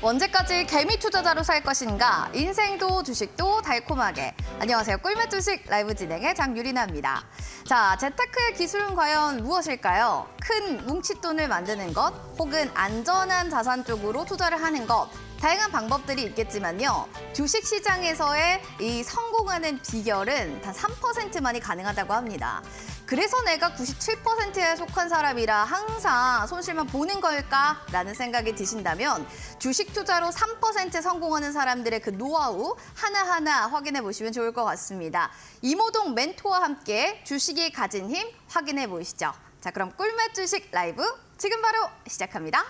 언제까지 개미 투자자로 살 것인가? 인생도 주식도 달콤하게. 안녕하세요. 꿀맛 주식 라이브 진행의 장유리나입니다. 자, 재테크의 기술은 과연 무엇일까요? 큰 뭉칫돈을 만드는 것, 혹은 안전한 자산 쪽으로 투자를 하는 것. 다양한 방법들이 있겠지만요. 주식 시장에서의 이 성공하는 비결은 단 3%만이 가능하다고 합니다. 그래서 내가 97%에 속한 사람이라 항상 손실만 보는 걸까라는 생각이 드신다면 주식 투자로 3% 성공하는 사람들의 그 노하우 하나하나 확인해 보시면 좋을 것 같습니다. 이모동 멘토와 함께 주식이 가진 힘 확인해 보시죠. 자, 그럼 꿀맛 주식 라이브 지금 바로 시작합니다.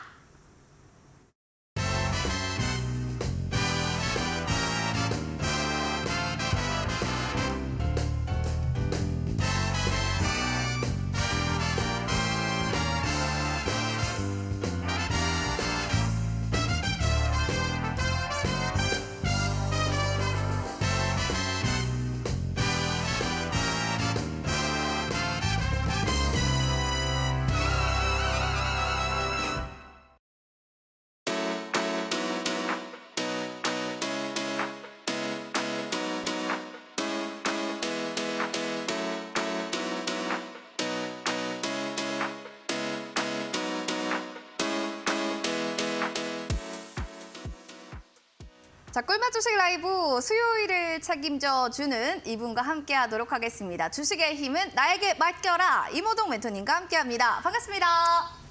자, 꿀맛 주식 라이브 수요일을 책임져 주는 이분과 함께 하도록 하겠습니다. 주식의 힘은 나에게 맡겨라. 이모동 멘토님과 함께합니다. 반갑습니다.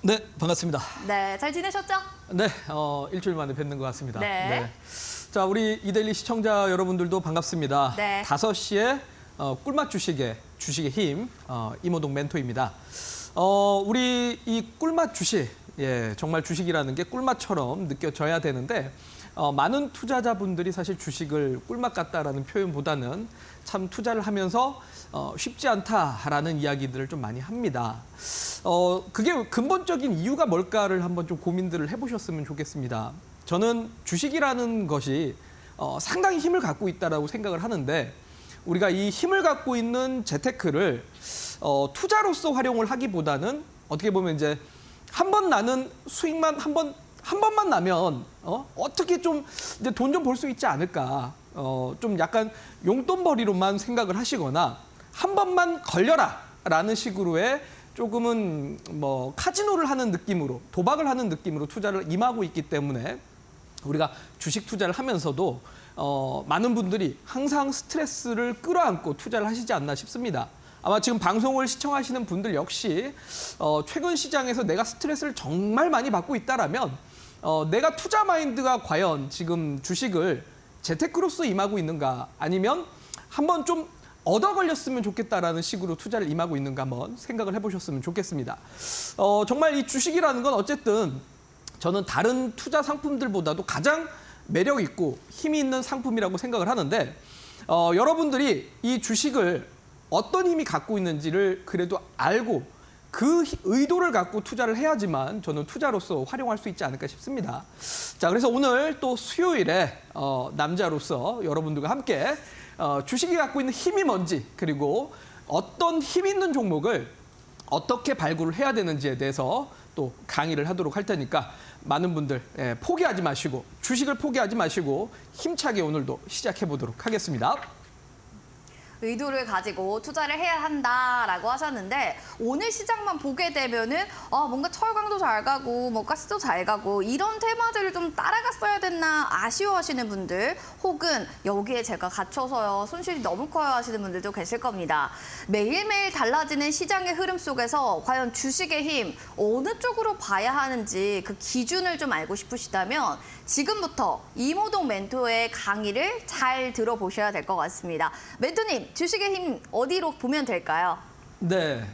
네, 반갑습니다. 네, 잘 지내셨죠? 네, 일주일 만에 뵙는 것 같습니다. 네. 자, 우리 이데일리 시청자 여러분들도 반갑습니다. 네. 5시에 꿀맛 주식의 힘, 이모동 멘토입니다. 우리 이 꿀맛 주식, 정말 주식이라는 게 꿀맛처럼 느껴져야 되는데 많은 투자자분들이 사실 주식을 꿀맛 같다라는 표현보다는 참 투자를 하면서 쉽지 않다라는 이야기들을 좀 많이 합니다. 그게 근본적인 이유가 뭘까를 한번 좀 고민들을 해보셨으면 좋겠습니다. 저는 주식이라는 것이 상당히 힘을 갖고 있다라고 생각을 하는데 우리가 이 힘을 갖고 있는 재테크를 투자로서 활용을 하기보다는 어떻게 보면 이제 한 번 나는 수익만 한 번만 나면 어떻게 좀 이제 돈 좀 벌 수 있지 않을까? 좀 약간 용돈벌이로만 생각을 하시거나 한 번만 걸려라라는 식으로의 조금은 뭐 카지노를 하는 느낌으로 도박을 하는 느낌으로 투자를 임하고 있기 때문에 우리가 주식 투자를 하면서도 많은 분들이 항상 스트레스를 끌어안고 투자를 하시지 않나 싶습니다. 아마 지금 방송을 시청하시는 분들 역시 최근 시장에서 내가 스트레스를 정말 많이 받고 있다라면 내가 투자 마인드가 과연 지금 주식을 재테크로서 임하고 있는가 아니면 한번 좀 얻어 걸렸으면 좋겠다라는 식으로 투자를 임하고 있는가 한번 생각을 해보셨으면 좋겠습니다. 정말 이 주식이라는 건 어쨌든 저는 다른 투자 상품들보다도 가장 매력 있고 힘이 있는 상품이라고 생각을 하는데 여러분들이 이 주식을 어떤 힘이 갖고 있는지를 그래도 알고 그 의도를 갖고 투자를 해야지만 저는 투자로서 활용할 수 있지 않을까 싶습니다. 자, 그래서 오늘 또 수요일에 남자로서 여러분들과 함께 주식이 갖고 있는 힘이 뭔지 그리고 어떤 힘 있는 종목을 어떻게 발굴을 해야 되는지에 대해서 또 강의를 하도록 할 테니까 많은 분들 포기하지 마시고 주식을 포기하지 마시고 힘차게 오늘도 시작해 보도록 하겠습니다. 의도를 가지고 투자를 해야 한다라고 하셨는데 오늘 시장만 보게 되면은 뭔가 철강도 잘 가고 뭐 가스도 잘 가고 이런 테마들을 좀 따라갔어야 됐나 아쉬워하시는 분들 혹은 여기에 제가 갇혀서요 손실이 너무 커요 하시는 분들도 계실 겁니다. 매일매일 달라지는 시장의 흐름 속에서 과연 주식의 힘 어느 쪽으로 봐야 하는지 그 기준을 좀 알고 싶으시다면 지금부터 이모동 멘토의 강의를 잘 들어보셔야 될 것 같습니다. 멘토님, 주식의 힘 어디로 보면 될까요? 네,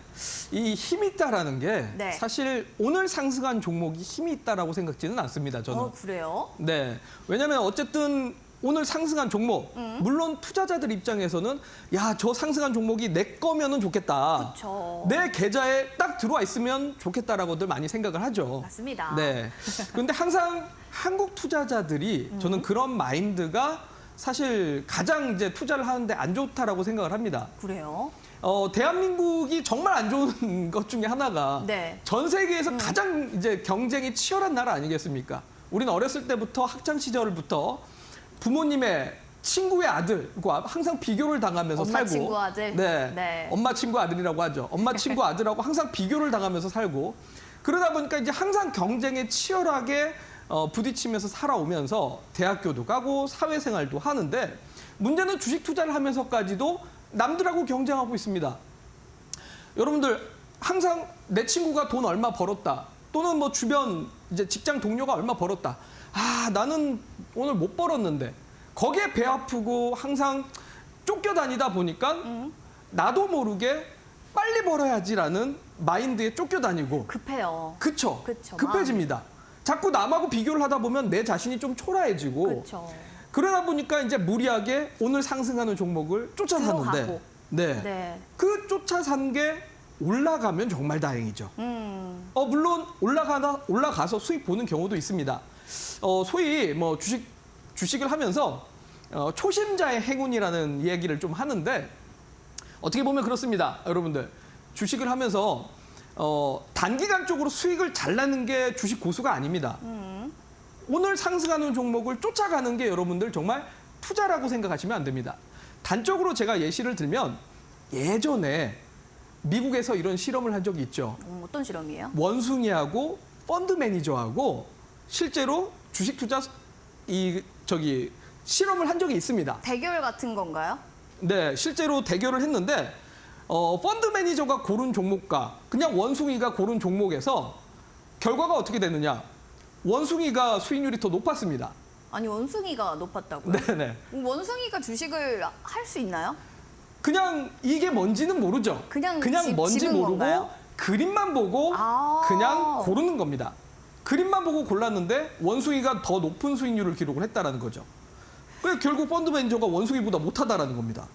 이 힘이 있다라는 게 사실 오늘 상승한 종목이 힘이 있다라고 생각지는 않습니다. 저는. 그래요? 네, 왜냐하면 어쨌든 오늘 상승한 종목, 물론 투자자들 입장에서는 야, 저 상승한 종목이 내 거면은 좋겠다. 그쵸. 내 계좌에 딱 들어와 있으면 좋겠다라고들 많이 생각을 하죠. 맞습니다. 네. 그런데 항상 한국 투자자들이 저는 그런 마인드가 사실 가장 이제 투자를 하는데 안 좋다라고 생각을 합니다. 그래요? 대한민국이 정말 안 좋은 것 중에 하나가 전 세계에서 가장 이제 경쟁이 치열한 나라 아니겠습니까? 우리는 어렸을 때부터 학창 시절부터 부모님의 친구의 아들과 항상 비교를 당하면서 엄마 살고 친구 아들. 네, 네. 엄마 친구 아들이라고 하죠. 엄마 친구 아들하고 항상 비교를 당하면서 살고 그러다 보니까 이제 항상 경쟁에 치열하게 부딪히면서 살아오면서 대학교도 가고 사회생활도 하는데 문제는 주식 투자를 하면서까지도 남들하고 경쟁하고 있습니다. 여러분들 항상 내 친구가 돈 얼마 벌었다 또는 뭐 주변 이제 직장 동료가 얼마 벌었다. 아, 나는 오늘 못 벌었는데 거기에 배 아프고 항상 쫓겨다니다 보니까 나도 모르게 빨리 벌어야지라는 마인드에 쫓겨다니고 급해요. 그쵸? 그쵸, 급해집니다. 자꾸 남하고 비교를 하다 보면 내 자신이 좀 초라해지고 그렇죠. 그러다 보니까 이제 무리하게 오늘 상승하는 종목을 쫓아 사는데 들어가고. 네. 네. 그 쫓아 산 게 올라가면 정말 다행이죠. 물론 올라가서 수익 보는 경우도 있습니다. 소위 뭐 주식을 하면서 초심자의 행운이라는 얘기를 좀 하는데 어떻게 보면 그렇습니다. 여러분들 주식을 하면서 단기간적으로 수익을 잘 내는 게 주식 고수가 아닙니다. 오늘 상승하는 종목을 쫓아가는 게 여러분들 정말 투자라고 생각하시면 안 됩니다. 단적으로 제가 예시를 들면 예전에 미국에서 이런 실험을 한 적이 있죠. 어떤 실험이에요? 원숭이하고 펀드 매니저하고 실제로 주식 투자 실험을 한 적이 있습니다. 대결 같은 건가요? 네, 실제로 대결을 했는데 펀드 매니저가 고른 종목과 그냥 원숭이가 고른 종목에서 결과가 어떻게 됐느냐? 원숭이가 수익률이 더 높았습니다. 아니 원숭이가 높았다고요? 네네. 원숭이가 주식을 할 수 있나요? 그냥 이게 뭔지는 모르죠. 그냥 뭔지 지는 모르고 건가요? 그림만 보고 아. 그냥 고르는 겁니다. 그림만 보고 골랐는데 원숭이가 더 높은 수익률을 기록을 했다라는 거죠. 그래서 결국 펀드 매니저가 원숭이보다 못하다라는 겁니다.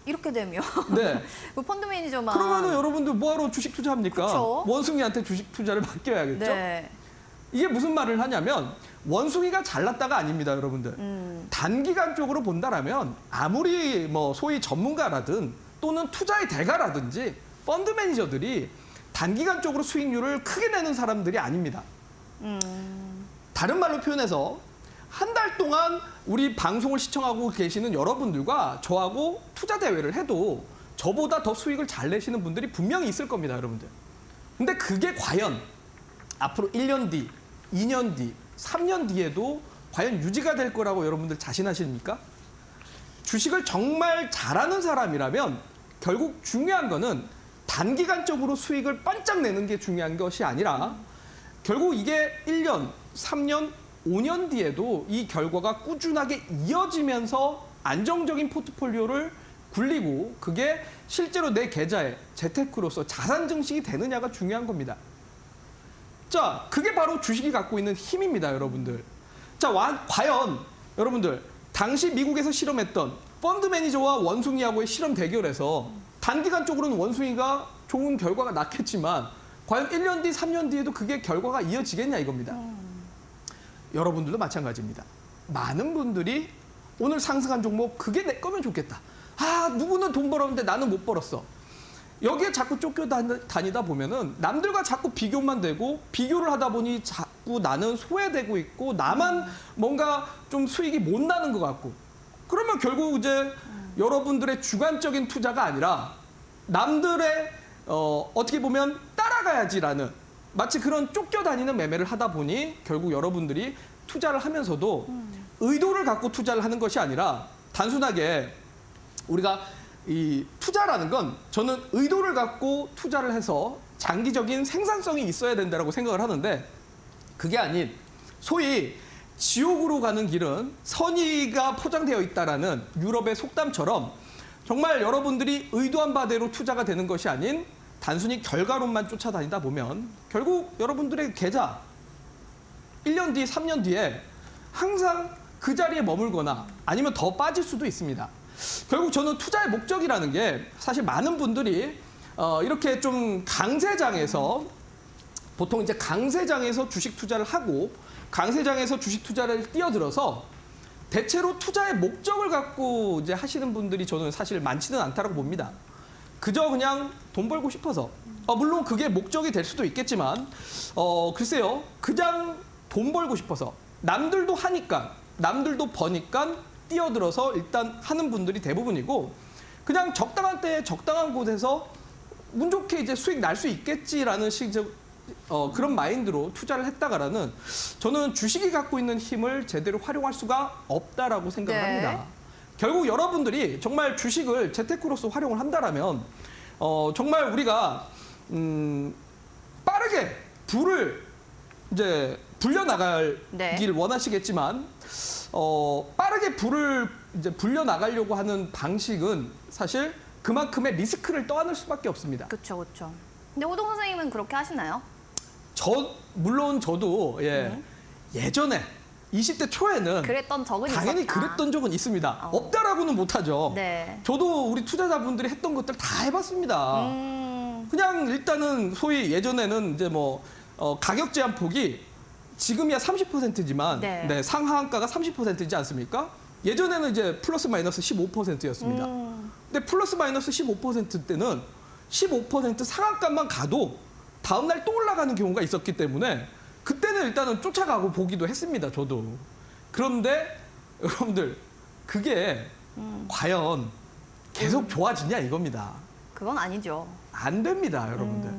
이렇게 되면 네. 그 펀드 매니저만 그러면은 여러분들 뭐하러 주식 투자합니까? 그쵸. 원숭이한테 주식 투자를 맡겨야겠죠? 네. 이게 무슨 말을 하냐면 원숭이가 잘났다가 아닙니다, 여러분들. 단기간적으로 본다라면 아무리 뭐 소위 전문가라든 또는 투자의 대가라든지 펀드 매니저들이 단기간적으로 수익률을 크게 내는 사람들이 아닙니다. 다른 말로 표현해서 한 달 동안 우리 방송을 시청하고 계시는 여러분들과 저하고 투자 대회를 해도 저보다 더 수익을 잘 내시는 분들이 분명히 있을 겁니다, 여러분들. 근데 그게 과연 앞으로 1년 뒤, 2년 뒤, 3년 뒤에도 과연 유지가 될 거라고 여러분들 자신하십니까? 주식을 정말 잘하는 사람이라면 결국 중요한 거는 단기간적으로 수익을 반짝 내는 게 중요한 것이 아니라 결국 이게 1년, 3년, 5년 뒤에도 이 결과가 꾸준하게 이어지면서 안정적인 포트폴리오를 굴리고 그게 실제로 내 계좌에 재테크로서 자산 증식이 되느냐가 중요한 겁니다. 자, 그게 바로 주식이 갖고 있는 힘입니다, 여러분들. 자, 과연 여러분들 당시 미국에서 실험했던 펀드 매니저와 원숭이하고의 실험 대결에서 단기간적으로는 원숭이가 좋은 결과가 났겠지만 과연 1년 뒤, 3년 뒤에도 그게 결과가 이어지겠냐 이겁니다. 여러분들도 마찬가지입니다. 많은 분들이 오늘 상승한 종목 그게 내 거면 좋겠다. 아, 누구는 돈 벌었는데 나는 못 벌었어. 여기에 자꾸 쫓겨다니다 보면은 남들과 자꾸 비교만 되고 비교를 하다 보니 자꾸 나는 소외되고 있고 나만 뭔가 좀 수익이 못 나는 것 같고 그러면 결국 이제 여러분들의 주관적인 투자가 아니라 남들의 어떻게 보면 따라가야지라는 마치 그런 쫓겨다니는 매매를 하다 보니 결국 여러분들이 투자를 하면서도 의도를 갖고 투자를 하는 것이 아니라 단순하게 우리가 이 투자라는 건 저는 의도를 갖고 투자를 해서 장기적인 생산성이 있어야 된다고 생각을 하는데 그게 아닌 소위 지옥으로 가는 길은 선의가 포장되어 있다라는 유럽의 속담처럼 정말 여러분들이 의도한 바대로 투자가 되는 것이 아닌 단순히 결과론만 쫓아다니다 보면 결국 여러분들의 계좌 1년 뒤, 3년 뒤에 항상 그 자리에 머물거나 아니면 더 빠질 수도 있습니다. 결국 저는 투자의 목적이라는 게 사실 많은 분들이 이렇게 좀 강세장에서 보통 이제 강세장에서 주식 투자를 하고 강세장에서 주식 투자를 뛰어들어서 대체로 투자의 목적을 갖고 이제 하시는 분들이 저는 사실 많지는 않다고 봅니다. 그저 그냥 돈 벌고 싶어서 물론 그게 목적이 될 수도 있겠지만 글쎄요 그냥 돈 벌고 싶어서 남들도 하니까 남들도 버니까 뛰어들어서 일단 하는 분들이 대부분이고 그냥 적당한 때에 적당한 곳에서 운 좋게 이제 수익 날 수 있겠지라는 그런 마인드로 투자를 했다가라는 저는 주식이 갖고 있는 힘을 제대로 활용할 수가 없다라고 생각을 네. 합니다. 결국 여러분들이 정말 주식을 재테크로서 활용을 한다라면 정말 우리가 빠르게 불을 이제 불려나가길 네. 원하시겠지만 빠르게 불을 이제 불려나가려고 하는 방식은 사실 그만큼의 리스크를 떠안을 수밖에 없습니다. 그렇죠, 그렇죠. 근데 호동 선생님은 그렇게 하시나요? 물론 저도 예전에 20대 초에는 그랬던 적은 당연히 있었다. 그랬던 적은 있습니다. 없다라고는 못하죠. 네. 저도 우리 투자자분들이 했던 것들 다 해봤습니다. 그냥 일단은 소위 예전에는 이제 뭐 가격 제한 폭이 지금이야 30%지만 네. 상한가가 30%이지 않습니까? 예전에는 이제 플러스 마이너스 15%였습니다. 근데 플러스 마이너스 15% 때는 15% 상한가만 가도 다음날 또 올라가는 경우가 있었기 때문에 그때는 일단은 쫓아가고 보기도 했습니다. 저도. 그런데 여러분들 그게 과연 계속 좋아지냐 이겁니다. 그건 아니죠. 안 됩니다, 여러분들.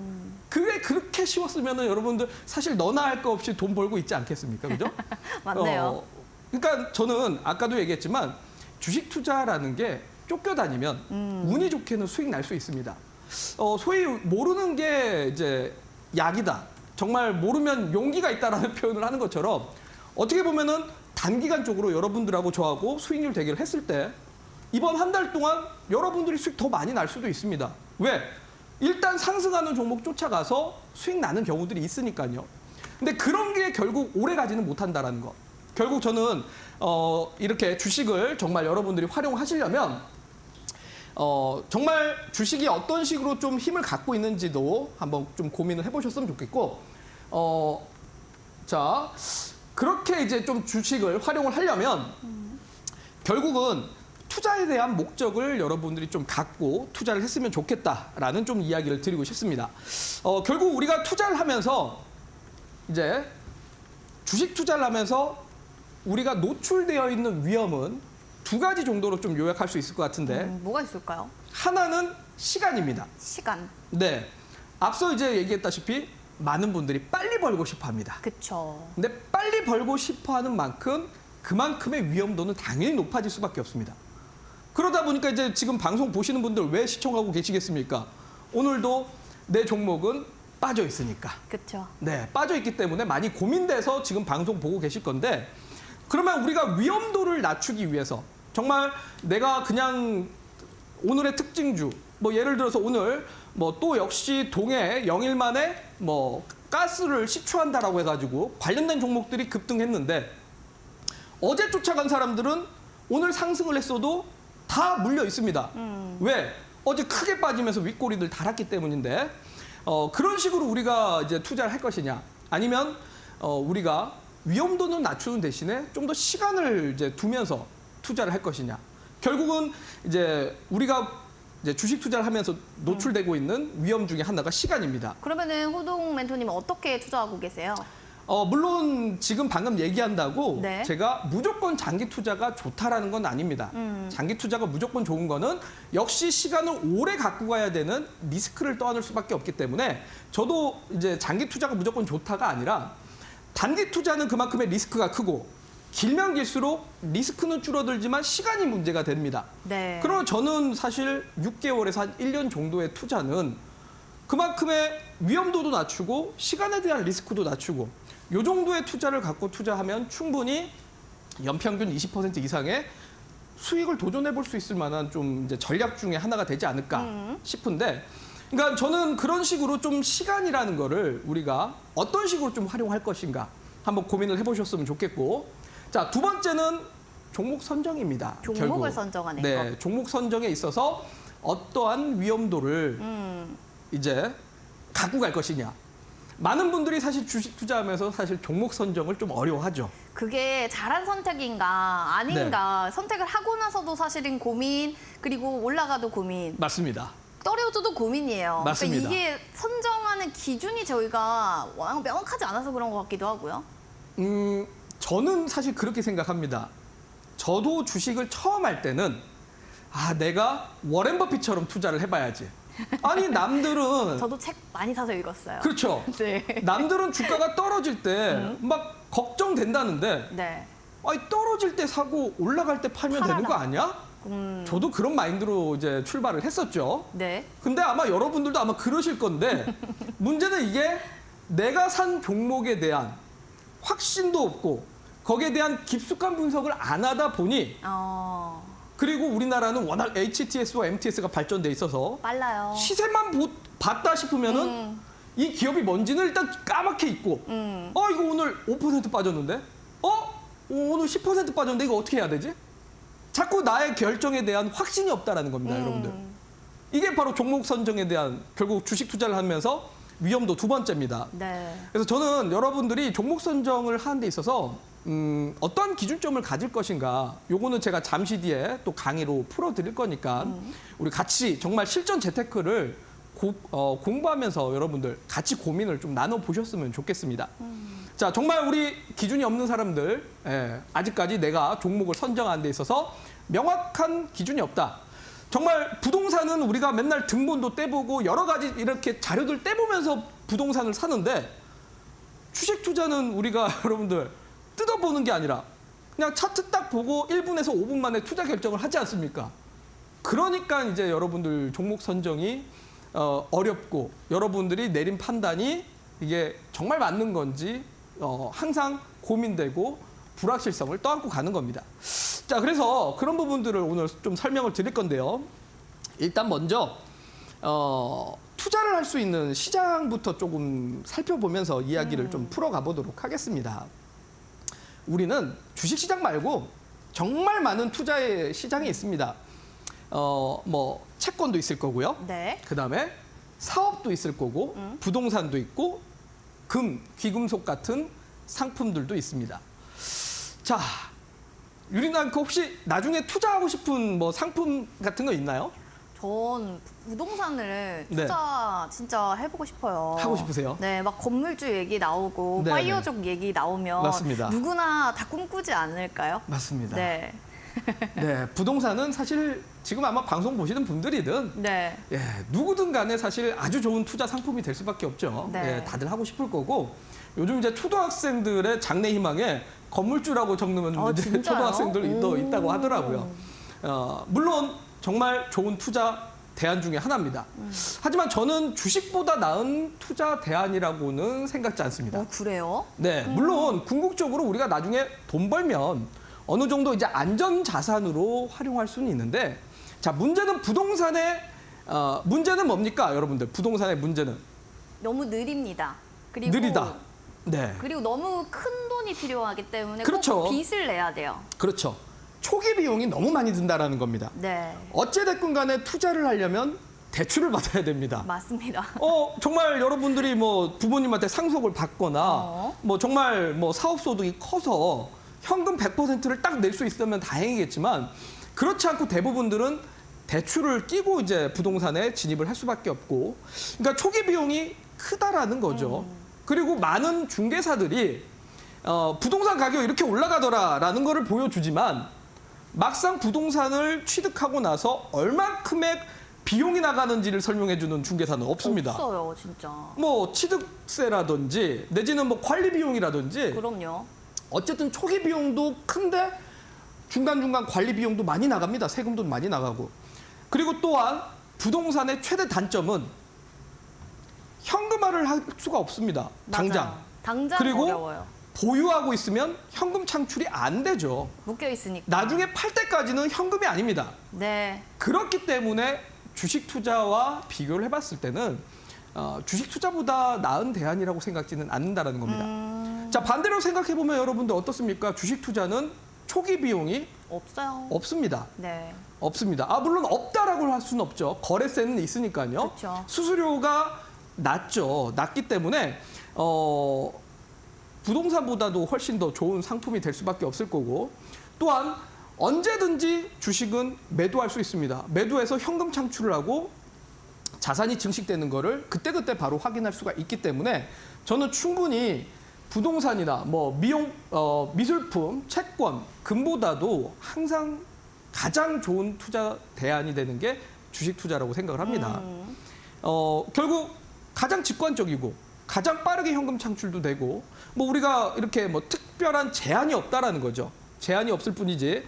그게 그렇게 쉬웠으면 여러분들 사실 너나 할 거 없이 돈 벌고 있지 않겠습니까? 그죠? 맞네요. 그러니까 저는 아까도 얘기했지만 주식 투자라는 게 쫓겨다니면 운이 좋게는 수익 날 수 있습니다. 소위 모르는 게 이제 약이다. 정말 모르면 용기가 있다라는 표현을 하는 것처럼 어떻게 보면은 단기간적으로 여러분들하고 저하고 수익률 대결을 했을 때 이번 한 달 동안 여러분들이 수익 더 많이 날 수도 있습니다. 왜? 일단 상승하는 종목 쫓아가서 수익 나는 경우들이 있으니까요. 근데 그런 게 결국 오래 가지는 못한다라는 거. 결국 저는 이렇게 주식을 정말 여러분들이 활용하시려면 정말 주식이 어떤 식으로 좀 힘을 갖고 있는지도 한번 좀 고민을 해보셨으면 좋겠고, 자, 그렇게 이제 좀 주식을 활용을 하려면 결국은 투자에 대한 목적을 여러분들이 좀 갖고 투자를 했으면 좋겠다라는 좀 이야기를 드리고 싶습니다. 결국 우리가 투자를 하면서 이제 주식 투자를 하면서 우리가 노출되어 있는 위험은 두 가지 정도로 좀 요약할 수 있을 것 같은데 뭐가 있을까요? 하나는 시간입니다. 시간. 네. 앞서 이제 얘기했다시피 많은 분들이 빨리 벌고 싶어 합니다. 그쵸. 근데 빨리 벌고 싶어 하는 만큼 그만큼의 위험도는 당연히 높아질 수밖에 없습니다. 그러다 보니까 이제 지금 방송 보시는 분들 왜 시청하고 계시겠습니까? 오늘도 내 종목은 빠져 있으니까. 그쵸. 네, 빠져 있기 때문에 많이 고민돼서 지금 방송 보고 계실 건데 그러면 우리가 위험도를 낮추기 위해서 정말 내가 그냥 오늘의 특징주 뭐 예를 들어서 오늘 뭐 또 역시 동해 영일 만에 뭐 가스를 시추한다라고 해가지고 관련된 종목들이 급등했는데 어제 쫓아간 사람들은 오늘 상승을 했어도 다 물려 있습니다. 왜? 어제 크게 빠지면서 윗꼬리들 달았기 때문인데 그런 식으로 우리가 이제 투자를 할 것이냐 아니면 우리가 위험도는 낮추는 대신에 좀 더 시간을 이제 두면서 투자를 할 것이냐. 결국은 이제 우리가 이제 주식 투자를 하면서 노출되고 있는 위험 중에 하나가 시간입니다. 그러면은 호동 멘토님은 어떻게 투자하고 계세요? 물론 지금 방금 얘기한다고 네. 제가 무조건 장기 투자가 좋다라는 건 아닙니다. 장기 투자가 무조건 좋은 거는 역시 시간을 오래 갖고 가야 되는 리스크를 떠안을 수밖에 없기 때문에 저도 이제 장기 투자가 무조건 좋다가 아니라 단기 투자는 그만큼의 리스크가 크고 길면 길수록 리스크는 줄어들지만 시간이 문제가 됩니다. 네. 그러면 저는 사실 6개월에서 한 1년 정도의 투자는 그만큼의 위험도도 낮추고 시간에 대한 리스크도 낮추고 이 정도의 투자를 갖고 투자하면 충분히 연평균 20% 이상의 수익을 도전해 볼 수 있을 만한 좀 이제 전략 중에 하나가 되지 않을까 싶은데 그러니까 저는 그런 식으로 좀 시간이라는 거를 우리가 어떤 식으로 좀 활용할 것인가 한번 고민을 해보셨으면 좋겠고 자, 두 번째는 종목 선정입니다. 종목을 결국. 선정하는 네, 거. 종목 선정에 있어서 어떠한 위험도를 이제 갖고 갈 것이냐. 많은 분들이 사실 주식 투자하면서 사실 종목 선정을 좀 어려워하죠. 그게 잘한 선택인가 아닌가 선택을 하고 나서도 사실은 고민 그리고 올라가도 고민 맞습니다. 떨어져도 고민이에요. 맞습니다. 그러니까 이게 선정하는 기준이 저희가 워낙 명확하지 않아서 그런 것 같기도 하고요. 저는 사실 그렇게 생각합니다. 저도 주식을 처음 할 때는 내가 워렌 버핏처럼 투자를 해봐야지. 아니 남들은 저도 책 많이 사서 읽었어요. 그렇죠. 네. 남들은 주가가 떨어질 때 막 걱정된다는데 네. 아니 떨어질 때 사고 올라갈 때 팔면 되는 거 아니야? 저도 그런 마인드로 이제 출발을 했었죠. 네. 근데 아마 여러분들도 아마 그러실 건데 문제는 이게 내가 산 종목에 대한 확신도 없고 거기에 대한 깊숙한 분석을 안 하다 보니 그리고 우리나라는 워낙 HTS와 MTS가 발전돼 있어서 빨라요. 시세만 봤다 싶으면은 이 기업이 뭔지는 일단 까맣게 잊고 이거 오늘 5% 빠졌는데 오늘 10% 빠졌는데 이거 어떻게 해야 되지? 자꾸 나의 결정에 대한 확신이 없다라는 겁니다, 여러분들. 이게 바로 종목 선정에 대한 결국 주식 투자를 하면서 위험도 두 번째입니다. 네. 그래서 저는 여러분들이 종목 선정을 하는 데 있어서 어떤 기준점을 가질 것인가 요거는 제가 잠시 뒤에 또 강의로 풀어드릴 거니까 우리 같이 정말 실전 재테크를 공부하면서 여러분들 같이 고민을 좀 나눠보셨으면 좋겠습니다. 자, 정말 우리 기준이 없는 사람들 아직까지 내가 종목을 선정하는 데 있어서 명확한 기준이 없다. 정말 부동산은 우리가 맨날 등본도 떼보고 여러 가지 이렇게 자료들 떼보면서 부동산을 사는데 주식 투자는 우리가 여러분들 뜯어보는 게 아니라 그냥 차트 딱 보고 1분에서 5분 만에 투자 결정을 하지 않습니까? 그러니까 이제 여러분들 종목 선정이 어렵고 여러분들이 내린 판단이 이게 정말 맞는 건지 항상 고민되고 불확실성을 떠안고 가는 겁니다. 자, 그래서 그런 부분들을 오늘 좀 설명을 드릴 건데요. 일단 먼저 투자를 할 수 있는 시장부터 조금 살펴보면서 이야기를 좀 풀어가 보도록 하겠습니다. 우리는 주식시장 말고 정말 많은 투자의 시장이 있습니다. 뭐 채권도 있을 거고요. 네. 그다음에 사업도 있을 거고 부동산도 있고 귀금속 같은 상품들도 있습니다. 자, 유리나 혹시 나중에 투자하고 싶은 뭐 상품 같은 거 있나요? 전 부동산을 네. 투자 진짜 해보고 싶어요. 하고 싶으세요? 네, 막 건물주 얘기 나오고 네, 파이어족 얘기 나오면 맞습니다. 누구나 다 꿈꾸지 않을까요? 맞습니다. 네. 네, 부동산은 사실 지금 아마 방송 보시는 분들이든 네. 누구든 간에 사실 아주 좋은 투자 상품이 될 수밖에 없죠. 네. 다들 하고 싶을 거고 요즘 이제 초등학생들의 장래 희망에 건물주라고 적는 이제 진짜요? 초등학생들도 있다고 하더라고요. 물론 정말 좋은 투자 대안 중에 하나입니다. 하지만 저는 주식보다 나은 투자 대안이라고는 생각지 않습니다. 그래요? 네, 물론 궁극적으로 우리가 나중에 돈 벌면 어느 정도 이제 안전 자산으로 활용할 수는 있는데, 자, 문제는 부동산의 문제는 뭡니까, 여러분들? 부동산의 문제는 너무 느립니다. 그리고 느리다. 네, 그리고 너무 큰 돈이 필요하기 때문에 그렇죠. 꼭 빚을 내야 돼요. 그렇죠. 초기 비용이 너무 많이 든다라는 겁니다. 네. 어찌됐건 간에 투자를 하려면 대출을 받아야 됩니다. 맞습니다. 정말 여러분들이 뭐 부모님한테 상속을 받거나 뭐 정말 뭐 사업 소득이 커서 현금 100%를 딱 낼 수 있으면 다행이겠지만 그렇지 않고 대부분들은 대출을 끼고 이제 부동산에 진입을 할 수밖에 없고, 그러니까 초기 비용이 크다라는 거죠. 그리고 많은 중개사들이 부동산 가격이 이렇게 올라가더라라는 거를 보여주지만 막상 부동산을 취득하고 나서 얼만큼의 비용이 나가는지를 설명해주는 중개사는 없습니다. 없어요, 진짜. 뭐 취득세라든지 내지는 뭐 관리 비용이라든지 그럼요. 어쨌든 초기 비용도 큰데 중간중간 관리 비용도 많이 나갑니다. 세금도 많이 나가고. 그리고 또한 부동산의 최대 단점은 현금화를 할 수가 없습니다. 당장. 맞아요. 당장 그리고 어려워요. 보유하고 있으면 현금 창출이 안 되죠. 묶여 있으니까. 나중에 팔 때까지는 현금이 아닙니다. 네. 그렇기 때문에 주식 투자와 비교를 해봤을 때는 주식 투자보다 나은 대안이라고 생각지는 않는다라는 겁니다. 자, 반대로 생각해보면 여러분들 어떻습니까? 주식 투자는 초기 비용이 없어요. 없습니다. 네. 없습니다. 물론 없다라고 할 수는 없죠. 거래세는 있으니까요. 그렇죠. 수수료가 낮죠. 낮기 때문에 부동산보다도 훨씬 더 좋은 상품이 될 수밖에 없을 거고, 또한 언제든지 주식은 매도할 수 있습니다. 매도해서 현금 창출을 하고 자산이 증식되는 거를 그때그때 바로 확인할 수가 있기 때문에 저는 충분히 부동산이나 뭐 미용, 미술품, 채권, 금보다도 항상 가장 좋은 투자 대안이 되는 게 주식 투자라고 생각을 합니다. 결국 가장 직관적이고 가장 빠르게 현금 창출도 되고 뭐 우리가 이렇게 뭐 특별한 제한이 없다라는 거죠. 제한이 없을 뿐이지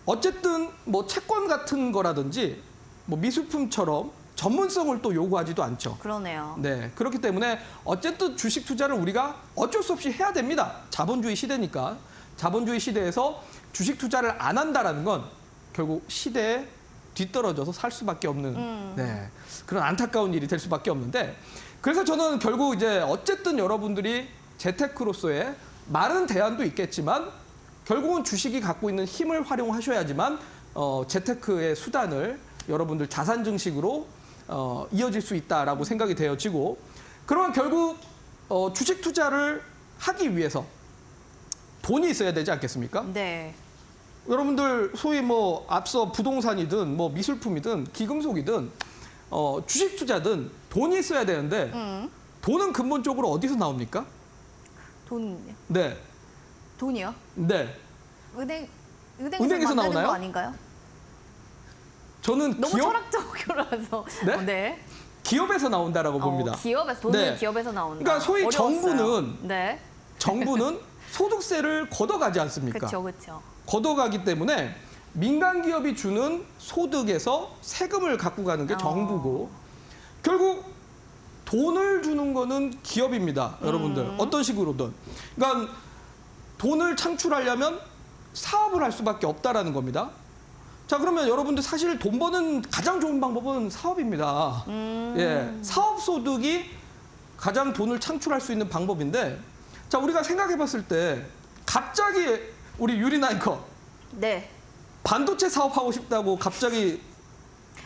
어쨌든 뭐 채권 같은 거라든지 뭐 미술품처럼 전문성을 또 요구하지도 않죠. 그러네요. 네, 그렇기 때문에 어쨌든 주식 투자를 우리가 어쩔 수 없이 해야 됩니다. 자본주의 시대니까. 자본주의 시대에서 주식 투자를 안 한다라는 건 결국 시대에 뒤떨어져서 살 수밖에 없는 네, 그런 안타까운 일이 될 수밖에 없는데 그래서 저는 결국 이제 어쨌든 여러분들이 재테크로서의 많은 대안도 있겠지만 결국은 주식이 갖고 있는 힘을 활용하셔야지만 재테크의 수단을 여러분들 자산 증식으로 이어질 수 있다라고 생각이 되어지고 그러면 결국 주식 투자를 하기 위해서 돈이 있어야 되지 않겠습니까? 네. 여러분들 소위 뭐 앞서 부동산이든 뭐 미술품이든 기금속이든 주식 투자든 돈이 있어야 되는데 돈은 근본적으로 어디서 나옵니까? 돈이요? 네, 돈이요? 네. 은행에서 만드는 나오나요? 거 아닌가요? 저는 너무 철학적이라서. 네? 네. 기업에서 나온다라고 봅니다. 기업에서 돈이 네. 기업에서 나온다. 그러니까 소위 어려웠어요. 네. 정부는 소득세를 걷어가지 않습니까? 그렇죠, 그렇죠. 걷어가기 때문에 민간 기업이 주는 소득에서 세금을 갖고 가는 게 정부고 결국 돈을 주는 거는 기업입니다, 여러분들. 어떤 식으로든. 그러니까 돈을 창출하려면 사업을 할 수밖에 없다라는 겁니다. 자, 그러면 여러분들 사실 돈 버는 가장 좋은 방법은 사업입니다. 예, 사업 소득이 가장 돈을 창출할 수 있는 방법인데, 자, 우리가 생각해 봤을 때 갑자기 우리 유리나 앵커 네. 반도체 사업하고 싶다고 갑자기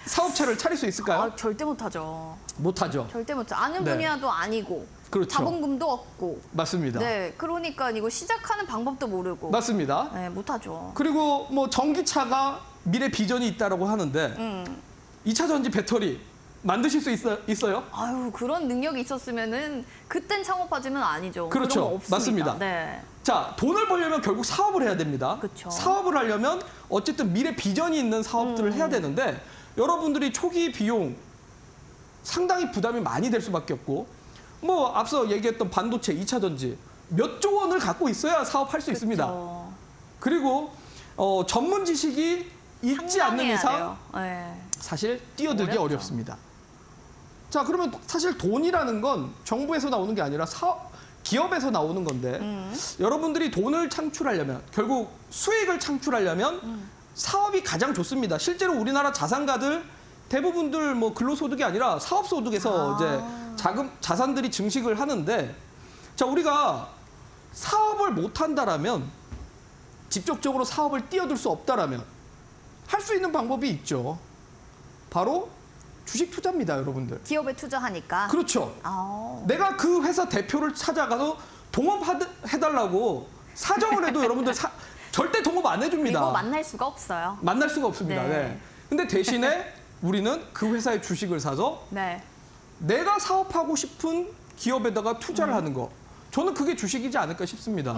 사업체를 차릴 수 있을까요? 아, 절대 못하죠. 못하죠. 절대 못하죠. 아는 네. 분야도 아니고. 그렇죠. 자본금도 없고. 맞습니다. 네. 그러니까 이거 시작하는 방법도 모르고. 맞습니다. 네, 못하죠. 그리고 뭐 전기차가 미래 비전이 있다라고 하는데 2차 전지 배터리 만드실 수 있어요? 아유, 그런 능력이 있었으면은 그땐 창업하지는 아니죠. 그렇죠. 그런 거 없습니다. 맞습니다. 네. 자, 돈을 벌려면 결국 사업을 해야 됩니다. 그쵸. 사업을 하려면 어쨌든 미래 비전이 있는 사업들을 해야 되는데 여러분들이 초기 비용 상당히 부담이 많이 될 수밖에 없고 뭐 앞서 얘기했던 반도체, 2차 전지 몇 조 원을 갖고 있어야 사업할 수 있습니다. 그쵸. 그리고 전문 지식이 있지 않는 상당해야 이상 돼요. 네. 사실 뛰어들기 어렵죠. 어렵습니다. 자, 그러면 사실 돈이라는 건 정부에서 나오는 게 아니라 기업에서 나오는 건데 여러분들이 돈을 창출하려면 결국 수익을 창출하려면 사업이 가장 좋습니다. 실제로 우리나라 자산가들 대부분들 뭐 근로소득이 아니라 사업소득에서 이제 자산들이 증식을 하는데 자, 우리가 사업을 못 한다라면 직접적으로 사업을 뛰어들 수 없다라면 할 수 있는 방법이 있죠. 바로 주식 투자입니다, 여러분들. 기업에 투자하니까. 그렇죠. 아. 내가 그 회사 대표를 찾아가서 동업해달라고 사정을 해도 여러분들 절대 동업 안 해줍니다. 그리고 만날 수가 없어요. 만날 수가 없습니다. 네. 네. 근데 대신에 우리는 그 회사의 주식을 사서 네. 내가 사업하고 싶은 기업에다가 투자를 하는 거. 저는 그게 주식이지 않을까 싶습니다.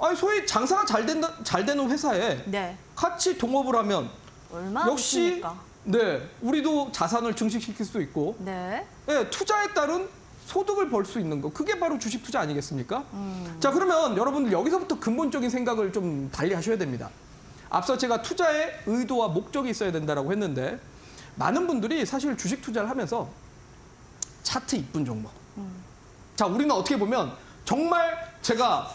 아니, 소위 장사가 잘 되는 회사에 네. 같이 동업을 하면 얼마나 역시 좋습니까? 네, 우리도 자산을 증식시킬 수 있고 네. 네, 투자에 따른 소득을 벌 수 있는 거. 그게 바로 주식 투자 아니겠습니까? 자, 그러면 여러분들 여기서부터 근본적인 생각을 좀 달리 하셔야 됩니다. 앞서 제가 투자의 의도와 목적이 있어야 된다라고 했는데 많은 분들이 사실 주식 투자를 하면서 차트 이쁜 종목. 자, 우리는 어떻게 보면 정말 제가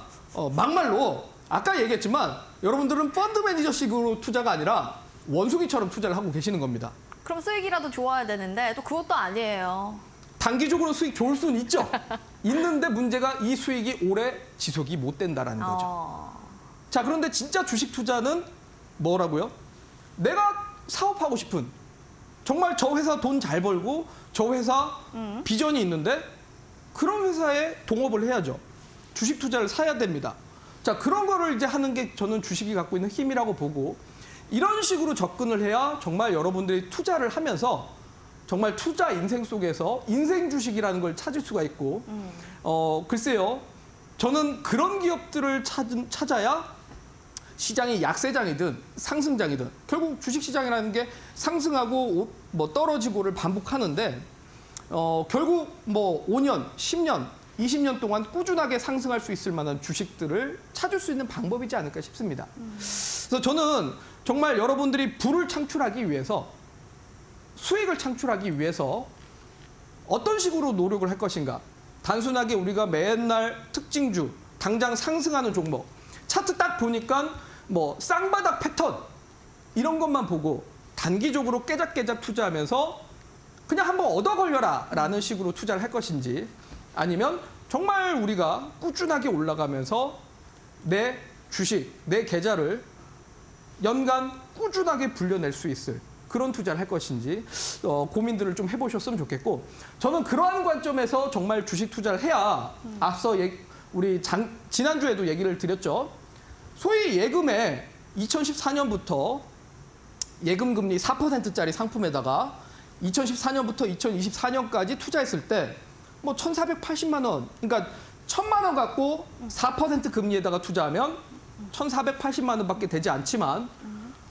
막말로 아까 얘기했지만 여러분들은 펀드 매니저식으로 투자가 아니라 원숭이처럼 투자를 하고 계시는 겁니다. 그럼 수익이라도 좋아야 되는데 또 그것도 아니에요. 단기적으로 수익 좋을 수는 있죠. 있는데 문제가 이 수익이 오래 지속이 못 된다라는 거죠. 자, 그런데 진짜 주식 투자는 뭐라고요? 내가 사업하고 싶은 정말 저 회사 돈 잘 벌고 저 회사 비전이 있는데 그런 회사에 동업을 해야죠. 주식 투자를 사야 됩니다. 자, 그런 거를 이제 하는 게 저는 주식이 갖고 있는 힘이라고 보고 이런 식으로 접근을 해야 정말 여러분들이 투자를 하면서 정말 투자 인생 속에서 인생 주식이라는 걸 찾을 수가 있고 글쎄요. 저는 그런 기업들을 찾아야 시장이 약세장이든 상승장이든 결국 주식시장이라는 게 상승하고 뭐 떨어지고를 반복하는데 결국 뭐 5년, 10년, 20년 동안 꾸준하게 상승할 수 있을 만한 주식들을 찾을 수 있는 방법이지 않을까 싶습니다. 그래서 저는 정말 여러분들이 부를 창출하기 위해서 수익을 창출하기 위해서 어떤 식으로 노력을 할 것인가. 단순하게 우리가 맨날 특징주, 당장 상승하는 종목, 차트 딱 보니까 뭐 쌍바닥 패턴 이런 것만 보고 단기적으로 깨작깨작 투자하면서 그냥 한번 얻어 걸려라 라는 식으로 투자를 할 것인지 아니면 정말 우리가 꾸준하게 올라가면서 내 주식, 내 계좌를 연간 꾸준하게 불려낼 수 있을 그런 투자를 할 것인지 고민들을 좀 해보셨으면 좋겠고 저는 그러한 관점에서 정말 주식 투자를 해야 앞서 우리 지난주에도 얘기를 드렸죠. 소위 예금에 2014년부터 예금 금리 4%짜리 상품에다가 2014년부터 2024년까지 투자했을 때 뭐 1,480만 원, 그러니까 1,000만 원 갖고 4% 금리에다가 투자하면 1,480만 원밖에 되지 않지만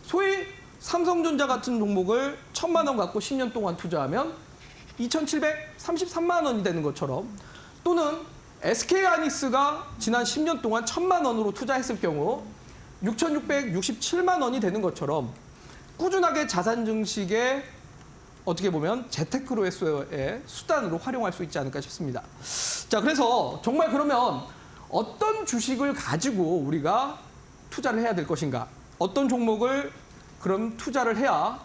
소위 삼성전자 같은 종목을 1,000만 원 갖고 10년 동안 투자하면 2,733만 원이 되는 것처럼 또는 SK하이닉스가 지난 10년 동안 1,000만 원으로 투자했을 경우 6,667만 원이 되는 것처럼 꾸준하게 자산 증식에 어떻게 보면 재테크로서의 수단으로 활용할 수 있지 않을까 싶습니다. 자, 그래서 정말 그러면 어떤 주식을 가지고 우리가 투자를 해야 될 것인가? 어떤 종목을 그럼 투자를 해야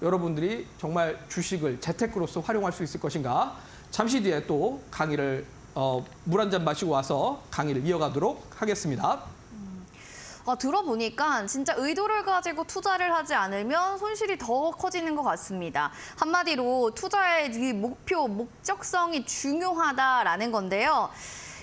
여러분들이 정말 주식을 재테크로서 활용할 수 있을 것인가? 잠시 뒤에 또 강의를 물 한 잔 마시고 와서 강의를 이어가도록 하겠습니다. 들어보니까 진짜 의도를 가지고 투자를 하지 않으면 손실이 더 커지는 것 같습니다. 한마디로 투자의 이 목표, 목적성이 중요하다라는 건데요.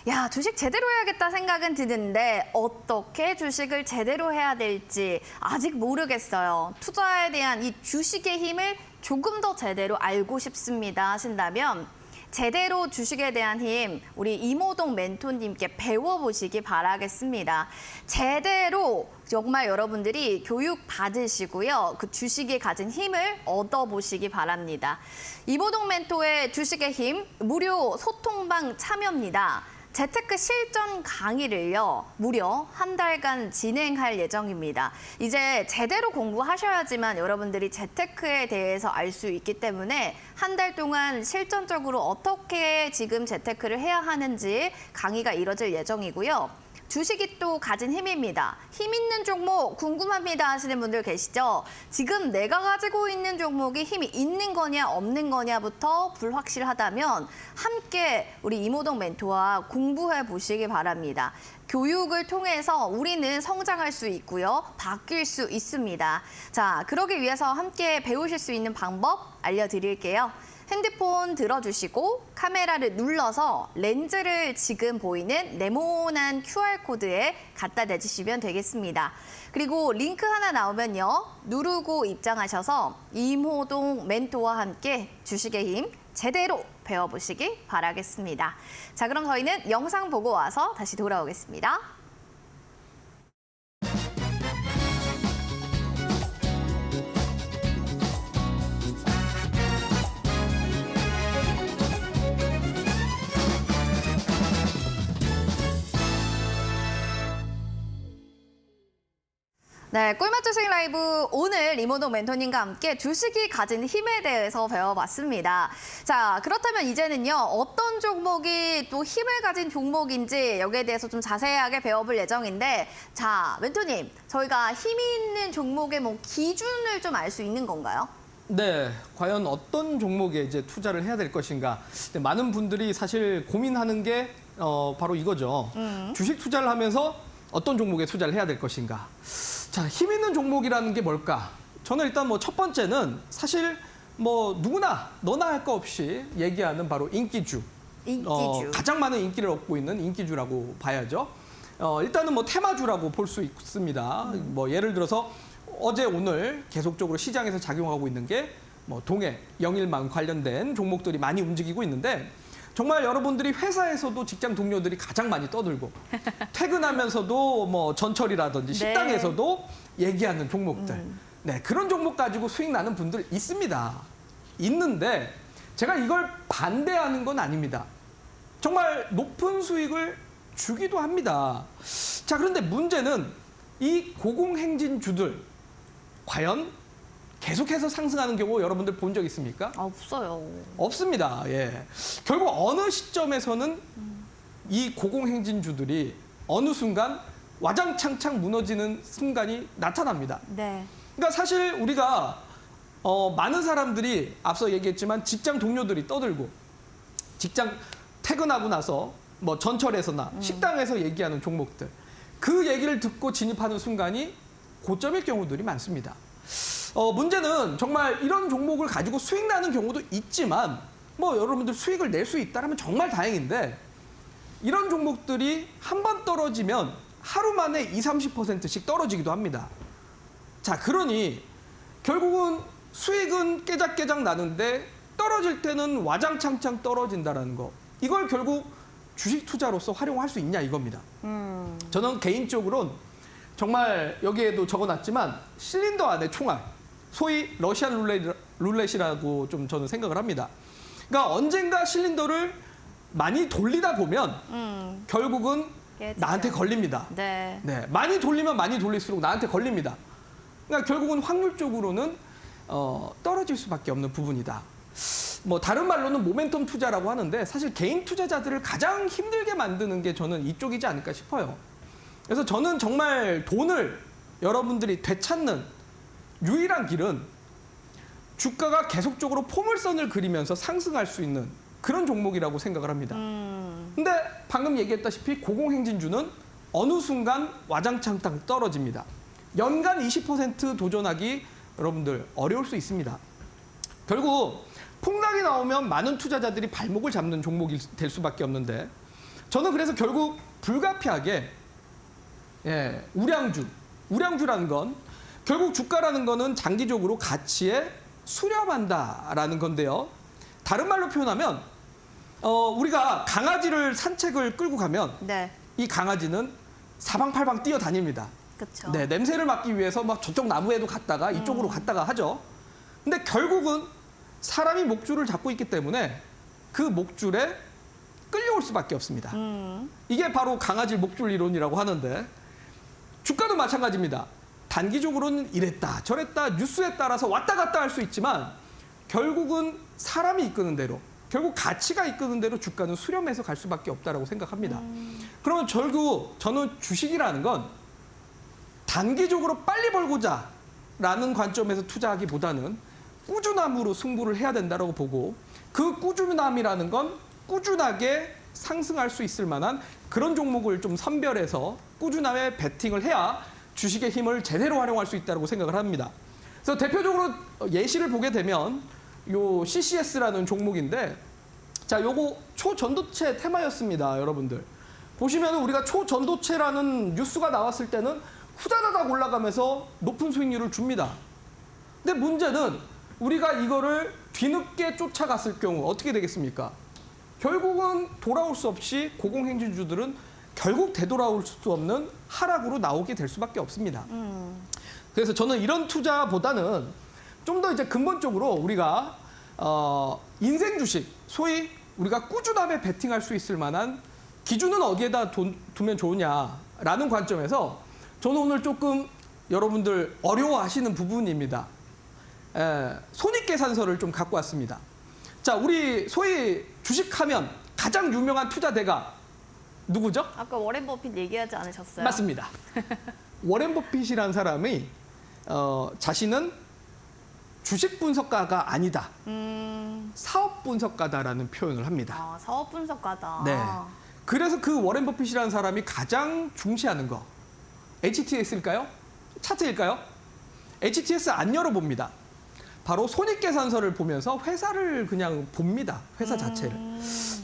야, 주식 제대로 해야겠다 생각은 드는데 어떻게 주식을 제대로 해야 될지 아직 모르겠어요. 투자에 대한 이 주식의 힘을 조금 더 제대로 알고 싶습니다 하신다면 제대로 주식에 대한 힘 우리 이모동 멘토님께 배워보시기 바라겠습니다. 제대로 정말 여러분들이 교육 받으시고요. 그 주식이 가진 힘을 얻어보시기 바랍니다. 이모동 멘토의 주식의 힘 무료 소통방 참여입니다. 재테크 실전 강의를요, 무려 한 달간 진행할 예정입니다. 이제 제대로 공부하셔야지만 여러분들이 재테크에 대해서 알 수 있기 때문에 한 달 동안 실전적으로 어떻게 지금 재테크를 해야 하는지 강의가 이뤄질 예정이고요. 주식이 또 가진 힘입니다. 힘 있는 종목 궁금합니다 하시는 분들 계시죠? 지금 내가 가지고 있는 종목이 힘이 있는 거냐 없는 거냐부터 불확실하다면 함께 우리 이모동 멘토와 공부해 보시기 바랍니다. 교육을 통해서 우리는 성장할 수 있고요. 바뀔 수 있습니다. 자, 그러기 위해서 함께 배우실 수 있는 방법 알려드릴게요. 핸드폰 들어주시고 카메라를 눌러서 렌즈를 지금 보이는 네모난 QR코드에 갖다 대주시면 되겠습니다. 그리고 링크 하나 나오면요. 누르고 입장하셔서 이모동 멘토와 함께 주식의 힘 제대로 배워보시기 바라겠습니다. 자, 그럼 저희는 영상 보고 와서 다시 돌아오겠습니다. 네, 꿀맛 주식 라이브 오늘 이모동 멘토님과 함께 주식이 가진 힘에 대해서 배워봤습니다. 자, 그렇다면 이제는요, 어떤 종목이 또 힘을 가진 종목인지 여기에 대해서 좀 자세하게 배워볼 예정인데, 자, 멘토님, 저희가 힘이 있는 종목의 뭐 기준을 좀 알 수 있는 건가요? 네, 과연 어떤 종목에 이제 투자를 해야 될 것인가? 많은 분들이 사실 고민하는 게 바로 이거죠. 주식 투자를 하면서 어떤 종목에 투자를 해야 될 것인가? 자, 힘 있는 종목이라는 게 뭘까? 저는 일단 뭐 첫 번째는 사실 뭐 누구나 너나 할 거 없이 얘기하는 바로 인기주. 가장 많은 인기를 얻고 있는 인기주라고 봐야죠. 일단은 뭐 테마주라고 볼 수 있습니다. 뭐 예를 들어서 어제 오늘 계속적으로 시장에서 작용하고 있는 게 뭐 동해, 영일망 관련된 종목들이 많이 움직이고 있는데 정말 여러분들이 회사에서도 직장 동료들이 가장 많이 떠들고 퇴근하면서도 뭐 전철이라든지 식당에서도 얘기하는 종목들. 네, 그런 종목 가지고 수익 나는 분들 있습니다. 있는데 제가 이걸 반대하는 건 아닙니다. 정말 높은 수익을 주기도 합니다. 자, 그런데 문제는 이 고공행진주들 과연 계속해서 상승하는 경우 여러분들 본 적 있습니까? 아, 없어요. 없습니다. 예. 결국 어느 시점에서는 이 고공행진주들이 어느 순간 와장창창 무너지는 순간이 나타납니다. 네. 그러니까 사실 우리가 많은 사람들이 앞서 얘기했지만 직장 동료들이 떠들고 직장 퇴근하고 나서 뭐 전철에서나 식당에서 얘기하는 종목들 그 얘기를 듣고 진입하는 순간이 고점일 경우들이 많습니다. 문제는 정말 이런 종목을 가지고 수익 나는 경우도 있지만 뭐 여러분들 수익을 낼 수 있다면 정말 다행인데 이런 종목들이 한 번 떨어지면 하루 만에 20-30%씩 떨어지기도 합니다. 자, 그러니 결국은 수익은 깨작깨작 나는데 떨어질 때는 와장창창 떨어진다는 거. 이걸 결국 주식 투자로서 활용할 수 있냐 이겁니다. 저는 개인적으로는 정말 여기에도 적어놨지만 실린더 안에 총알, 소위 러시안 룰렛이라고 좀 저는 생각을 합니다. 그러니까 언젠가 실린더를 많이 돌리다 보면 결국은 깨지죠. 나한테 걸립니다. 네. 네, 많이 돌리면 많이 돌릴수록 나한테 걸립니다. 그러니까 결국은 확률적으로는 떨어질 수밖에 없는 부분이다. 뭐 다른 말로는 모멘텀 투자라고 하는데 사실 개인 투자자들을 가장 힘들게 만드는 게 저는 이쪽이지 않을까 싶어요. 그래서 저는 정말 돈을 여러분들이 되찾는 유일한 길은 주가가 계속적으로 포물선을 그리면서 상승할 수 있는 그런 종목이라고 생각을 합니다. 근데 방금 얘기했다시피 고공행진주는 어느 순간 와장창창 떨어집니다. 연간 20% 도전하기 여러분들 어려울 수 있습니다. 결국 폭락이 나오면 많은 투자자들이 발목을 잡는 종목이 될 수밖에 없는데 저는 그래서 결국 불가피하게 우량주라는 건 결국 주가라는 거는 장기적으로 가치에 수렴한다라는 건데요. 다른 말로 표현하면 우리가 강아지를 산책을 끌고 가면 네. 이 강아지는 사방팔방 뛰어다닙니다. 그렇죠. 네, 냄새를 맡기 위해서 막 저쪽 나무에도 갔다가 이쪽으로 갔다가 하죠. 근데 결국은 사람이 목줄을 잡고 있기 때문에 그 목줄에 끌려올 수밖에 없습니다. 이게 바로 강아지 목줄 이론이라고 하는데 주가도 마찬가지입니다. 단기적으로는 이랬다 저랬다 뉴스에 따라서 왔다 갔다 할 수 있지만 결국은 사람이 이끄는 대로 결국 가치가 이끄는 대로 주가는 수렴해서 갈 수밖에 없다라고 생각합니다. 그러면 결국 저는 주식이라는 건 단기적으로 빨리 벌고자 라는 관점에서 투자하기보다는 꾸준함으로 승부를 해야 된다고 보고 그 꾸준함이라는 건 꾸준하게 상승할 수 있을 만한 그런 종목을 좀 선별해서 꾸준함에 베팅을 해야 주식의 힘을 제대로 활용할 수 있다고 생각을 합니다. 그래서 대표적으로 예시를 보게 되면 요 CCS라는 종목인데 자, 요거 초전도체 테마였습니다, 여러분들. 보시면 우리가 초전도체라는 뉴스가 나왔을 때는 후다다닥 올라가면서 높은 수익률을 줍니다. 근데 문제는 우리가 이거를 뒤늦게 쫓아갔을 경우 어떻게 되겠습니까? 결국은 돌아올 수 없이 고공행진주들은 결국 되돌아올 수 없는 하락으로 나오게 될 수밖에 없습니다. 그래서 저는 이런 투자보다는 좀 더 이제 근본적으로 우리가 인생 주식, 소위 우리가 꾸준함에 베팅할 수 있을 만한 기준은 어디에다 두면 좋으냐라는 관점에서 저는 오늘 조금 여러분들 어려워하시는 부분입니다. 손익계산서를 좀 갖고 왔습니다. 자, 우리 소위 주식하면 가장 유명한 투자대가 누구죠? 아까 워렌 버핏 얘기하지 않으셨어요? 맞습니다. 워렌 버핏이라는 사람이 자신은 주식 분석가가 아니다. 사업 분석가다라는 표현을 합니다. 아, 사업 분석가다. 네. 그래서 그 워렌 버핏이라는 사람이 가장 중시하는 거 HTS일까요? 차트일까요? HTS 안 열어봅니다. 바로 손익계산서를 보면서 회사를 그냥 봅니다. 회사 자체를.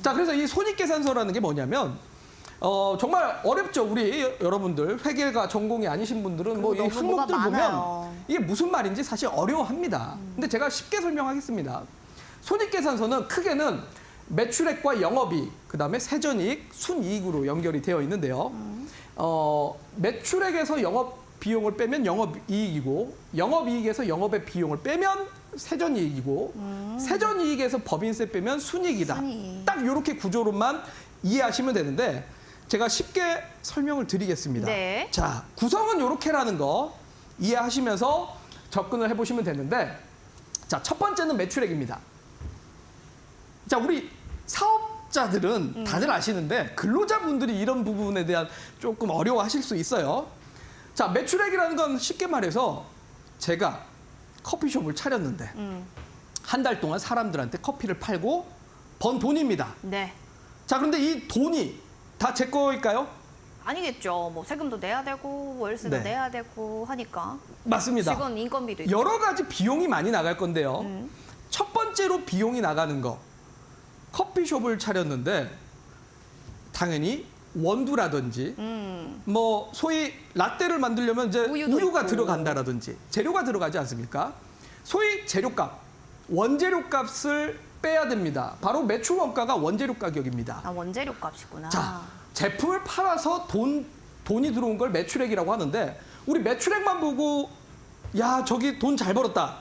자, 그래서 이 손익계산서라는 게 뭐냐면 정말 어렵죠. 우리 여러분들 회계가 전공이 아니신 분들은 뭐 이 너무 뭐가 항목들 보면 많아요. 이게 무슨 말인지 사실 어려워합니다. 근데 제가 쉽게 설명하겠습니다. 손익계산서는 크게는 매출액과 영업이익, 그다음에 세전이익, 순이익으로 연결이 되어 있는데요. 매출액에서 영업 비용을 빼면 영업이익이고, 영업이익에서 영업의 비용을 빼면 세전이익이고, 세전이익에서 법인세 빼면 순이익이다. 순이익. 딱 이렇게 구조로만 이해하시면 되는데 제가 쉽게 설명을 드리겠습니다. 네. 자, 구성은 이렇게라는 거 이해하시면서 접근을 해보시면 되는데, 자, 첫 번째는 매출액입니다. 자, 우리 사업자들은 다들 아시는데 근로자분들이 이런 부분에 대한 조금 어려워하실 수 있어요. 자, 매출액이라는 건 쉽게 말해서 제가 커피숍을 차렸는데 한 달 동안 사람들한테 커피를 팔고 번 돈입니다. 네. 자, 그런데 이 돈이 다 제 거일까요? 아니겠죠. 뭐 세금도 내야 되고 월세도 네. 내야 되고 하니까. 맞습니다. 직원 인건비도 있고. 여러 가지 비용이 많이 나갈 건데요. 첫 번째로 비용이 나가는 거. 커피숍을 차렸는데 당연히 원두라든지 뭐 소위 라떼를 만들려면 이제 우유도 우유가 있고. 들어간다라든지 재료가 들어가지 않습니까? 소위 재료값, 원재료 값을 빼야 됩니다. 바로 매출 원가가 원재료 가격입니다. 아, 원재료 값이구나. 자, 제품을 팔아서 돈이 들어온 걸 매출액이라고 하는데 우리 매출액만 보고 야, 저기 돈 잘 벌었다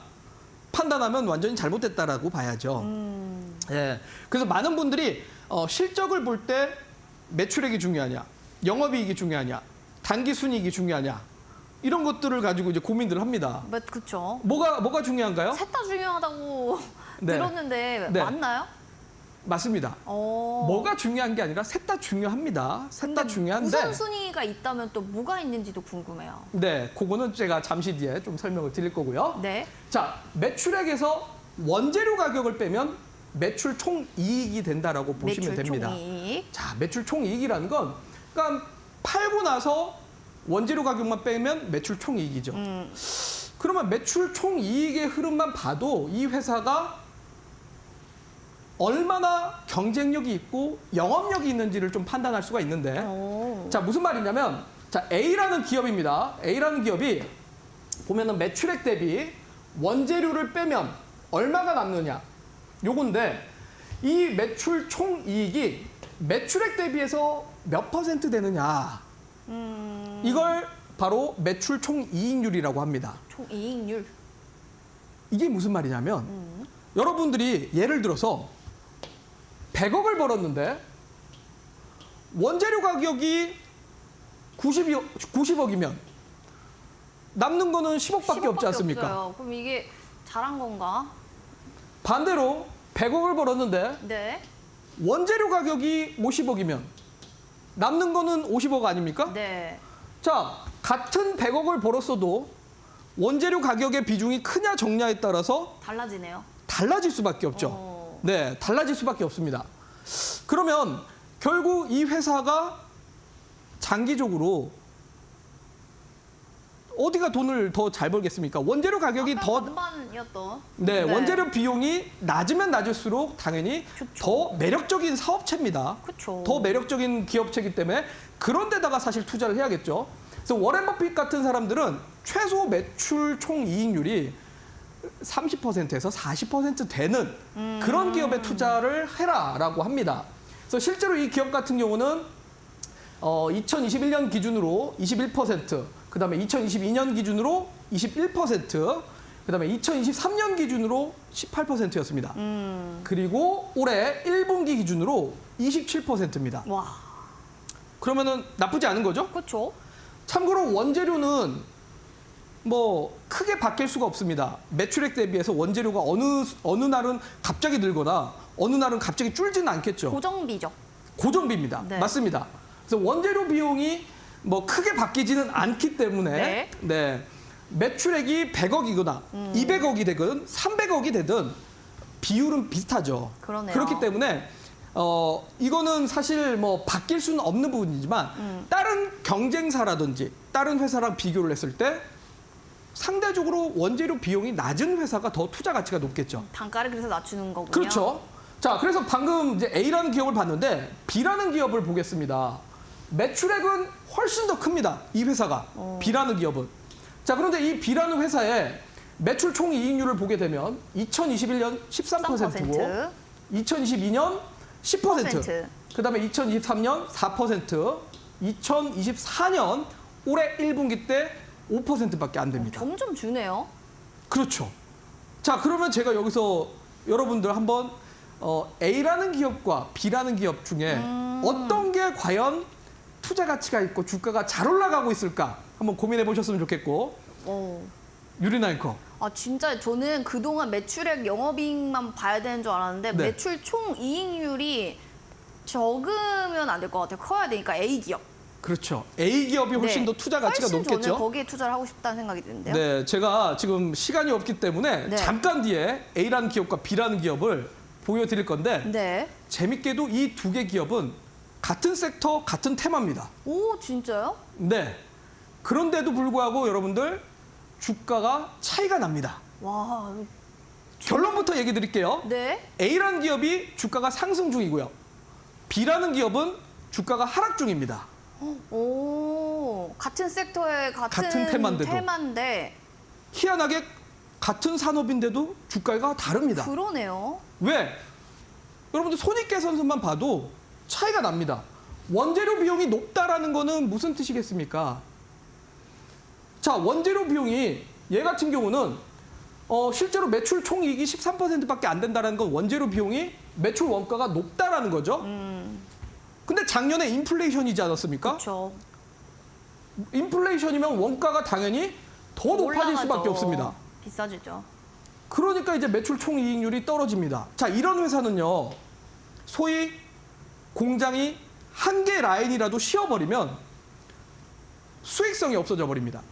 판단하면 완전히 잘못됐다라고 봐야죠. 예, 그래서 많은 분들이 실적을 볼 때 매출액이 중요하냐, 영업이익이 중요하냐, 단기순이익이 중요하냐 이런 것들을 가지고 이제 고민들을 합니다. 뭐, 그쵸. 뭐가 중요한가요? 셋 다 중요하다고 네. 들었는데 네. 맞나요? 맞습니다. 어. 뭐가 중요한 게 아니라 셋 다 중요합니다. 셋 다 근데 중요한데 우선순위가 있다면 또 뭐가 있는지도 궁금해요. 네, 그거는 제가 잠시 뒤에 좀 설명을 드릴 거고요. 네. 자, 매출액에서 원재료 가격을 빼면 매출 총이익이 된다라고 보시면 매출 됩니다. 총이익. 자, 매출 총이익이라는 건 그러니까 팔고 나서 원재료 가격만 빼면 매출 총이익이죠. 그러면 매출 총이익의 흐름만 봐도 이 회사가 얼마나 경쟁력이 있고 영업력이 있는지를 좀 판단할 수가 있는데, 오. 자, 무슨 말이냐면, 자, A라는 기업입니다. A라는 기업이 보면은 매출액 대비 원재료를 빼면 얼마가 남느냐 요건데, 이 매출 총이익이 매출액 대비해서 몇 % 되느냐, 이걸 바로 매출 총이익률이라고 합니다. 총이익률. 이게 무슨 말이냐면 여러분들이 예를 들어서 100억을 벌었는데 원재료 가격이 90억이면 남는 거는 10억밖에 없지 않습니까? 없어요. 그럼 이게 잘한 건가? 반대로 100억을 벌었는데 네. 원재료 가격이 50억이면 남는 거는 50억 아닙니까? 네. 자, 같은 100억을 벌었어도 원재료 가격의 비중이 크냐 적냐에 따라서 달라지네요. 달라질 수밖에 없죠. 어. 네, 달라질 수밖에 없습니다. 그러면 결국 이 회사가 장기적으로 어디가 돈을 더 잘 벌겠습니까? 원재료 가격이 아까 더 반반이었던. 네, 원재료 비용이 낮으면 낮을수록 당연히 그쵸. 더 매력적인 사업체입니다. 그쵸. 더 매력적인 기업체이기 때문에 그런 데다가 사실 투자를 해야겠죠. 그래서 워렌 버핏 같은 사람들은 최소 매출 총이익률이 30%에서 40% 되는 그런 기업에 투자를 해라라고 합니다. 그래서 실제로 이 기업 같은 경우는 2021년 기준으로 21%, 그다음에 2022년 기준으로 21%, 그다음에 2023년 기준으로 18%였습니다. 그리고 올해 1분기 기준으로 27%입니다. 와. 그러면은 나쁘지 않은 거죠? 그렇죠. 참고로 원재료는 뭐 크게 바뀔 수가 없습니다. 매출액 대비해서 원재료가 어느 날은 갑자기 늘거나 어느 날은 갑자기 줄지는 않겠죠. 고정비죠. 고정비입니다. 네. 맞습니다. 그래서 원재료 비용이 뭐 크게 바뀌지는 않기 때문에 네. 매출액이 100억이거나 200억이 되든 300억이 되든 비율은 비슷하죠. 그러네요. 그렇기 때문에 이거는 사실 뭐 바뀔 수는 없는 부분이지만 다른 경쟁사라든지 다른 회사랑 비교를 했을 때 상대적으로 원재료 비용이 낮은 회사가 더 투자 가치가 높겠죠. 단가를 그래서 낮추는 거군요. 그렇죠. 자, 그래서 방금 이제 A라는 기업을 봤는데 B라는 기업을 보겠습니다. 매출액은 훨씬 더 큽니다. 이 회사가, B라는 기업은. 자, 그런데 이 B라는 회사의 매출 총이익률을 보게 되면 2021년 13%고 2022년 10%, 그다음에 2023년 4%, 2024년 올해 1분기 때 5%밖에 안 됩니다. 점점 주네요. 그렇죠. 자, 그러면 제가 여기서 여러분들 한번 A라는 기업과 B라는 기업 중에 어떤 게 과연 투자 가치가 있고 주가가 잘 올라가고 있을까 한번 고민해 보셨으면 좋겠고. 유리나 앵커. 아, 진짜 저는 그동안 매출액 영업이익만 봐야 되는 줄 알았는데 네. 매출 총이익률이 적으면 안 될 것 같아요. 커야 되니까 A기업. 그렇죠. A 기업이 훨씬 더 투자 가치가 훨씬 높겠죠. 저는 거기에 투자를 하고 싶다는 생각이 드는데요. 네, 제가 지금 시간이 없기 때문에 네. 잠깐 뒤에 A라는 기업과 B라는 기업을 보여드릴 건데 네. 재밌게도 이 두 개 기업은 같은 섹터, 같은 테마입니다. 오, 진짜요? 네. 그런데도 불구하고 여러분들 주가가 차이가 납니다. 와, 결론부터 얘기 드릴게요. 네. A라는 기업이 주가가 상승 중이고요. B라는 기업은 주가가 하락 중입니다. 오, 같은 섹터의 같은 테마인데도. 테마인데 희한하게 같은 산업인데도 주가가 다릅니다. 그러네요. 왜? 여러분들 손익계산서만 봐도 차이가 납니다. 원재료 비용이 높다라는 거는 무슨 뜻이겠습니까? 자, 원재료 비용이 얘 같은 경우는 실제로 매출 총이익이 13%밖에 안 된다는 건 원재료 비용이 매출 원가가 높다라는 거죠. 근데 작년에 인플레이션이지 않았습니까? 그렇죠. 인플레이션이면 원가가 당연히 더 높아질 수밖에 없습니다. 비싸지죠. 그러니까 이제 매출 총이익률이 떨어집니다. 자, 이런 회사는요, 소위 공장이 한 개 라인이라도 쉬어버리면 수익성이 없어져 버립니다.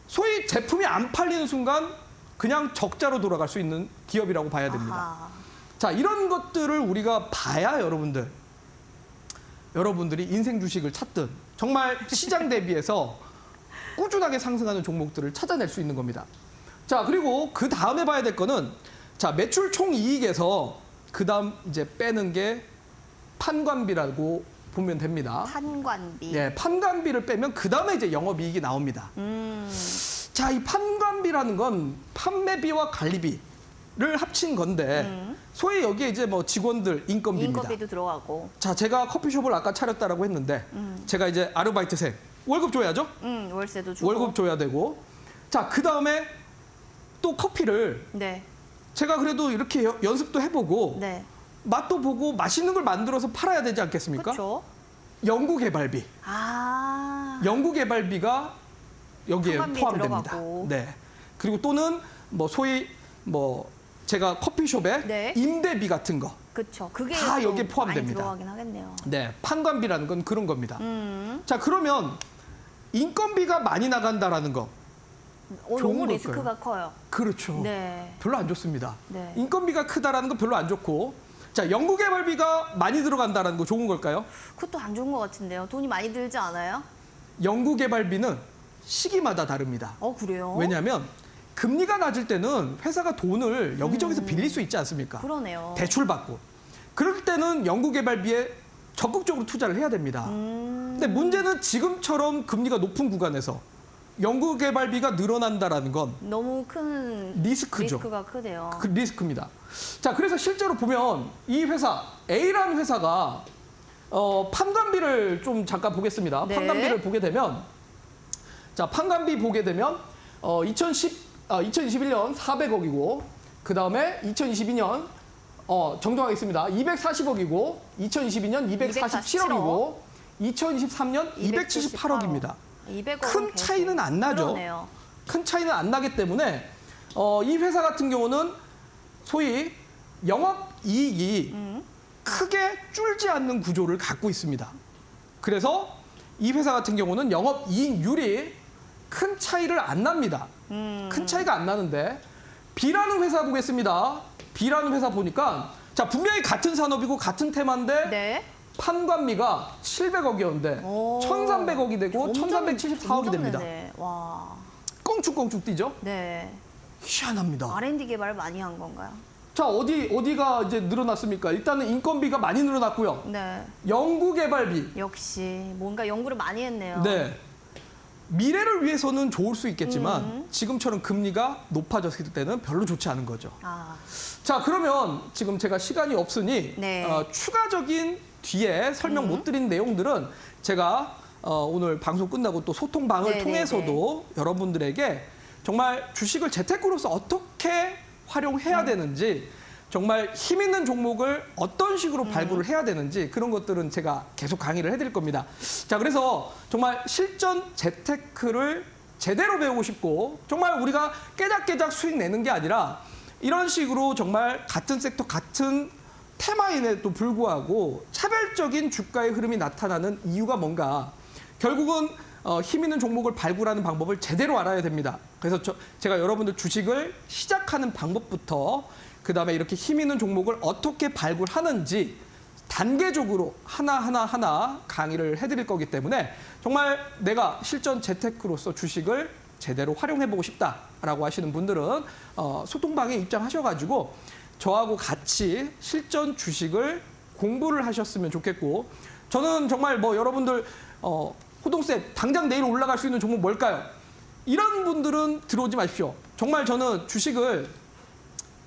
소위 제품이 안 팔리는 순간 그냥 적자로 돌아갈 수 있는 기업이라고 봐야 됩니다. 아하. 자, 이런 것들을 우리가 봐야 여러분들이 인생 주식을 찾든 정말 시장 대비해서 꾸준하게 상승하는 종목들을 찾아낼 수 있는 겁니다. 자, 그리고 그 다음에 봐야 될 거는 자, 매출 총이익에서 그 다음 이제 빼는 게 판관비라고 보면 됩니다. 판관비. 예, 판관비를 빼면 그 다음에 이제 영업이익이 나옵니다. 자, 이 판관비라는 건 판매비와 관리비를 합친 건데 소위 여기에 이제 뭐 직원들 인건비입니다. 인건비도 들어가고. 자, 제가 커피숍을 아까 차렸다라고 했는데 제가 이제 아르바이트생 월급 줘야죠. 월세도 주고. 월급 줘야 되고. 자, 그 다음에 또 커피를 네. 제가 그래도 이렇게 연습도 해보고 네. 맛도 보고 맛있는 걸 만들어서 팔아야 되지 않겠습니까? 그렇죠. 연구개발비. 아. 연구개발비가 여기에 판관비에 포함됩니다. 들어가고. 네. 그리고 또는 뭐 소위 뭐 제가 커피숍에 네. 임대비 같은 거. 그렇죠. 그게 다 또 여기에 포함됩니다. 많이 들어가긴 하겠네요. 네. 판관비라는 건 그런 겁니다. 자, 그러면 인건비가 많이 나간다라는 거. 좋은 너무 걸까요? 리스크가 커요. 그렇죠. 네. 별로 안 좋습니다. 네. 인건비가 크다라는 건 별로 안 좋고. 자, 연구개발비가 많이 들어간다는 거 좋은 걸까요? 그것도 안 좋은 것 같은데요. 돈이 많이 들지 않아요? 연구개발비는 시기마다 다릅니다. 그래요? 왜냐하면 금리가 낮을 때는 회사가 돈을 여기저기서 빌릴 수 있지 않습니까? 그러네요. 대출 받고. 그럴 때는 연구개발비에 적극적으로 투자를 해야 됩니다. 근데 문제는 지금처럼 금리가 높은 구간에서 연구개발비가 늘어난다라는 건 너무 큰 리스크죠. 리스크가 크대요. 그 리스크입니다. 자, 그래서 실제로 보면 이 회사 A라는 회사가 판관비를 좀 잠깐 보겠습니다. 네. 판관비를 보게 되면 자, 판관비 보게 되면 2021년 400억이고 그 다음에 2022년 정정하겠습니다. 240억이고 2022년 247억이고 2023년 278억입니다. 200억은 큰 차이는 안 나죠. 그러네요. 큰 차이는 안 나기 때문에 이 회사 같은 경우는 소위 영업이익이 크게 줄지 않는 구조를 갖고 있습니다. 그래서 이 회사 같은 경우는 영업이익률이 큰 차이를 안 납니다. 큰 차이가 안 나는데 B라는 회사 보겠습니다. B라는 회사 보니까 자, 분명히 같은 산업이고 같은 테마인데 네. 판관비가 700억이었는데 1,300억이 되고 1,374억이 됩니다. 네. 와. 껑충껑충 뛰죠? 네. 희한합니다. R&D 개발을 많이 한 건가요? 자, 어디가 이제 늘어났습니까? 일단은 인건비가 많이 늘어났고요. 네. 연구개발비. 역시 뭔가 연구를 많이 했네요. 네. 미래를 위해서는 좋을 수 있겠지만 지금처럼 금리가 높아졌을 때는 별로 좋지 않은 거죠. 아, 자, 그러면 지금 제가 시간이 없으니 네. 추가적인 뒤에 설명 못 드린 내용들은 제가 오늘 방송 끝나고 또 소통방을 네네네. 통해서도 여러분들에게 정말 주식을 재테크로서 어떻게 활용해야 되는지, 정말 힘 있는 종목을 어떤 식으로 발굴을 해야 되는지 그런 것들은 제가 계속 강의를 해드릴 겁니다. 자, 그래서 정말 실전 재테크를 제대로 배우고 싶고 정말 우리가 깨작깨작 수익 내는 게 아니라 이런 식으로 정말 같은 섹터, 같은 테마임에도 불구하고 차별적인 주가의 흐름이 나타나는 이유가 뭔가, 결국은 힘 있는 종목을 발굴하는 방법을 제대로 알아야 됩니다. 그래서 제가 여러분들 주식을 시작하는 방법부터 그다음에 이렇게 힘 있는 종목을 어떻게 발굴하는지 단계적으로 하나 강의를 해드릴 거기 때문에 정말 내가 실전 재테크로서 주식을 제대로 활용해보고 싶다라고 하시는 분들은 소통방에 입장하셔가지고 저하고 같이 실전 주식을 공부를 하셨으면 좋겠고, 저는 정말 뭐 여러분들 호동쌤 당장 내일 올라갈 수 있는 종목 뭘까요? 이런 분들은 들어오지 마십시오. 정말 저는 주식을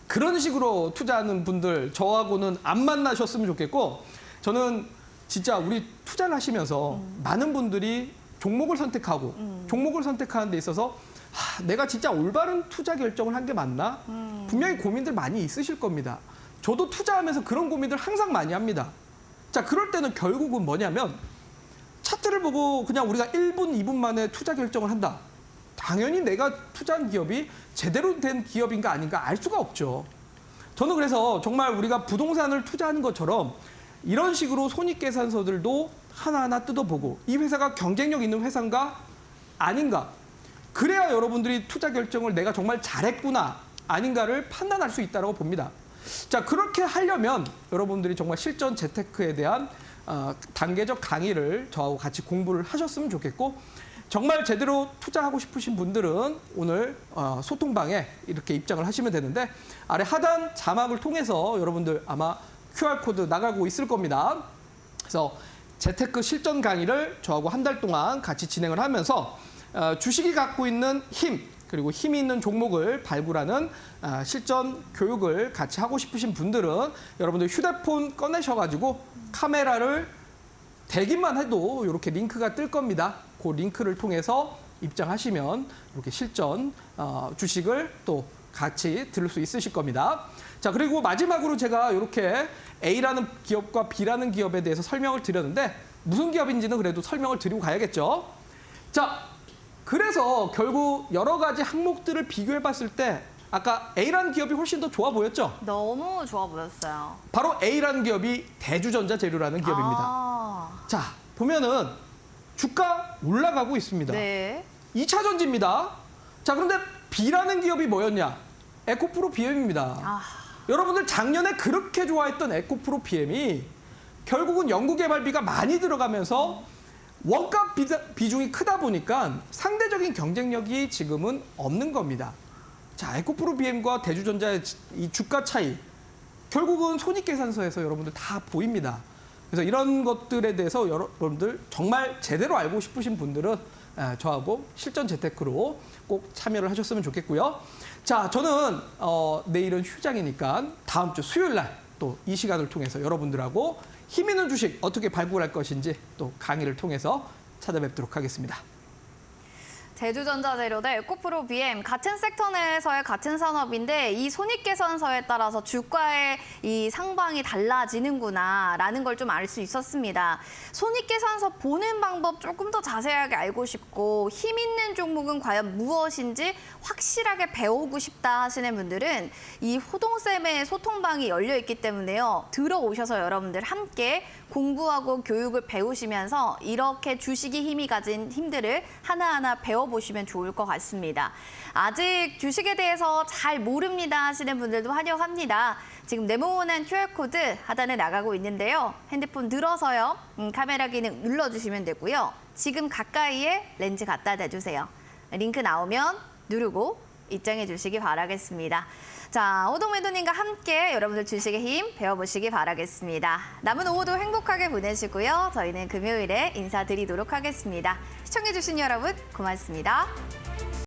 그런 식으로 투자하는 분들 저하고는 안 만나셨으면 좋겠고, 저는 진짜 우리 투자를 하시면서 많은 분들이 종목을 선택하고 종목을 선택하는 데 있어서 내가 진짜 올바른 투자 결정을 한 게 맞나? 분명히 고민들 많이 있으실 겁니다. 저도 투자하면서 그런 고민들 항상 많이 합니다. 자, 그럴 때는 결국은 뭐냐면 차트를 보고 그냥 우리가 1분, 2분 만에 투자 결정을 한다. 당연히 내가 투자한 기업이 제대로 된 기업인가 아닌가 알 수가 없죠. 저는 그래서 정말 우리가 부동산을 투자하는 것처럼 이런 식으로 손익계산서들도 하나하나 뜯어보고 이 회사가 경쟁력 있는 회사인가 아닌가, 그래야 여러분들이 투자 결정을 내가 정말 잘했구나 아닌가를 판단할 수 있다고 봅니다. 자, 그렇게 하려면 여러분들이 정말 실전 재테크에 대한 단계적 강의를 저하고 같이 공부를 하셨으면 좋겠고, 정말 제대로 투자하고 싶으신 분들은 오늘 소통방에 이렇게 입장을 하시면 되는데, 아래 하단 자막을 통해서 여러분들 아마 QR코드 나가고 있을 겁니다. 그래서 재테크 실전 강의를 저하고 한 달 동안 같이 진행을 하면서 주식이 갖고 있는 힘, 그리고 힘이 있는 종목을 발굴하는 실전 교육을 같이 하고 싶으신 분들은 여러분들 휴대폰 꺼내셔가지고 카메라를 대기만 해도 이렇게 링크가 뜰 겁니다. 그 링크를 통해서 입장하시면 이렇게 실전 주식을 또 같이 들을 수 있으실 겁니다. 자, 그리고 마지막으로 제가 이렇게 A라는 기업과 B라는 기업에 대해서 설명을 드렸는데 무슨 기업인지는 그래도 설명을 드리고 가야겠죠. 자, 그래서 결국 여러 가지 항목들을 비교해 봤을 때 아까 A라는 기업이 훨씬 더 좋아 보였죠? 너무 좋아 보였어요. 바로 A라는 기업이 대주전자 재료라는 기업입니다. 아, 자, 보면은 주가 올라가고 있습니다. 네. 2차 전지입니다. 자, 그런데 B라는 기업이 뭐였냐? 에코프로 BM입니다. 아, 여러분들 작년에 그렇게 좋아했던 에코프로 BM이 결국은 연구개발비가 많이 들어가면서 원가 비중이 크다 보니까 상대적인 경쟁력이 지금은 없는 겁니다. 자, 에코프로 BM과 대주전자의 이 주가 차이, 결국은 손익계산서에서 여러분들 다 보입니다. 그래서 이런 것들에 대해서 여러분들 정말 제대로 알고 싶으신 분들은 저하고 실전 재테크로 꼭 참여를 하셨으면 좋겠고요. 자, 저는 내일은 휴장이니까 다음 주 수요일 날 또 이 시간을 통해서 여러분들하고 힘 있는 주식 어떻게 발굴할 것인지 또 강의를 통해서 찾아뵙도록 하겠습니다. 대주전자재료대 에코프로 BM 같은 섹터 내에서의 같은 산업인데 이 손익계산서에 따라서 주가의 이 상방이 달라지는구나라는 걸 좀 알 수 있었습니다. 손익계산서 보는 방법 조금 더 자세하게 알고 싶고 힘 있는 종목은 과연 무엇인지 확실하게 배우고 싶다 하시는 분들은 이 호동쌤의 소통방이 열려 있기 때문에요. 들어오셔서 여러분들 함께 공부하고 교육을 배우시면서 이렇게 주식이 힘이 가진 힘들을 하나하나 배워보시면 좋을 것 같습니다. 아직 주식에 대해서 잘 모릅니다 하시는 분들도 환영합니다. 지금 네모난 QR코드 하단에 나가고 있는데요. 핸드폰 들어서요. 카메라 기능 눌러주시면 되고요. 지금 가까이에 렌즈 갖다 대주세요. 링크 나오면 누르고 입장해 주시기 바라겠습니다. 자, 호동매도님과 함께 여러분들 주식의 힘 배워보시기 바라겠습니다. 남은 오후도 행복하게 보내시고요. 저희는 금요일에 인사드리도록 하겠습니다. 시청해주신 여러분 고맙습니다.